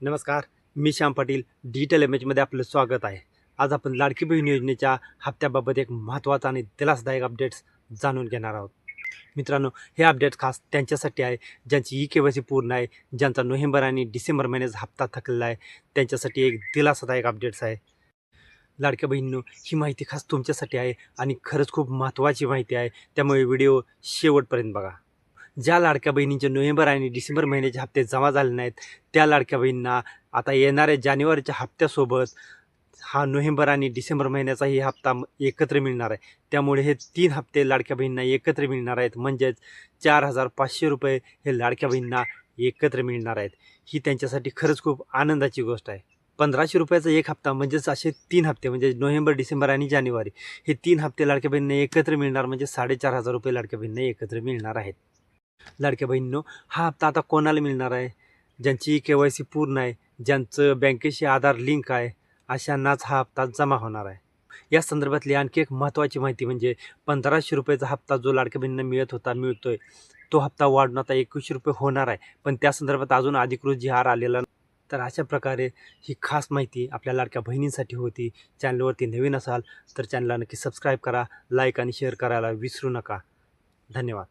नमस्कार, मी श्याम पाटील. डिजिटल इमेजमध्ये आपलं स्वागत आहे. आज आपण लाडकी बहीण योजनेच्या हप्त्याबाबत एक महत्त्वाचा आणि दिलासादायक अपडेट्स जाणून घेणार आहोत. मित्रांनो, हे अपडेट खास त्यांच्यासाठी आहे ज्यांची KYC पूर्ण आहे, ज्यांचा नोव्हेंबर आणि डिसेंबर महिन्याचा हप्ता थकलेला आहे. त्यांच्यासाठी एक दिलासादायक अपडेट्स आहे. लाडक्या बहिणींनो, ही माहिती खास तुमच्यासाठी आहे आणि खरंच खूप महत्त्वाची माहिती आहे. त्यामुळे व्हिडिओ शेवटपर्यंत बघा. ज्या लाडक्या बहिणींचे नोव्हेंबर आणि डिसेंबर महिन्याचे हप्ते जमा झाले नाहीत, त्या लाडक्या बहिणींना आता येणाऱ्या जानेवारीच्या हप्त्यासोबत हा नोव्हेंबर आणि डिसेंबर महिन्याचाही हप्ता एकत्र मिळणार आहे. त्यामुळे हे 3 हप्ते लाडक्या बहिणींना एकत्र मिळणार आहेत. म्हणजेच 4,500 रुपये हे लाडक्या बहिणींना एकत्र मिळणार आहेत. ही त्यांच्यासाठी खरंच खूप आनंदाची गोष्ट आहे. 1,500 रुपयाचा एक हप्ता म्हणजेच असे 3 हप्ते म्हणजे नोव्हेंबर, डिसेंबर आणि जानेवारी हे 3 हप्ते लाडक्या बहिणींना एकत्र मिळणार म्हणजे 4,500 रुपये लाडक्या बहिणींना एकत्र मिळणार आहेत. लाडक्या बहिणींनो, हा हप्ता आता कोणाला मिळणार आहे? ज्यांची KYC पूर्ण आहे, ज्यांचं बँकेशी आधार लिंक आहे, अशांनाच हा हप्ता जमा होणार आहे. या संदर्भातली आणखी एक महत्त्वाची माहिती म्हणजे 1,500 रुपयाचा हप्ता जो लाडक्या बहिणींना मिळतोय, तो हप्ता वाढून आता 2100 रुपये होणार आहे. पण त्या संदर्भात अजून अधिकृत जी-आर आलेला नाही. तर अशा प्रकारे ही खास माहिती आपल्या लाडक्या बहिणींसाठी होती. चॅनलवरती नवीन असाल तर चॅनलला नक्की सबस्क्राईब करा, लाईक आणि शेअर करायला विसरू नका. धन्यवाद.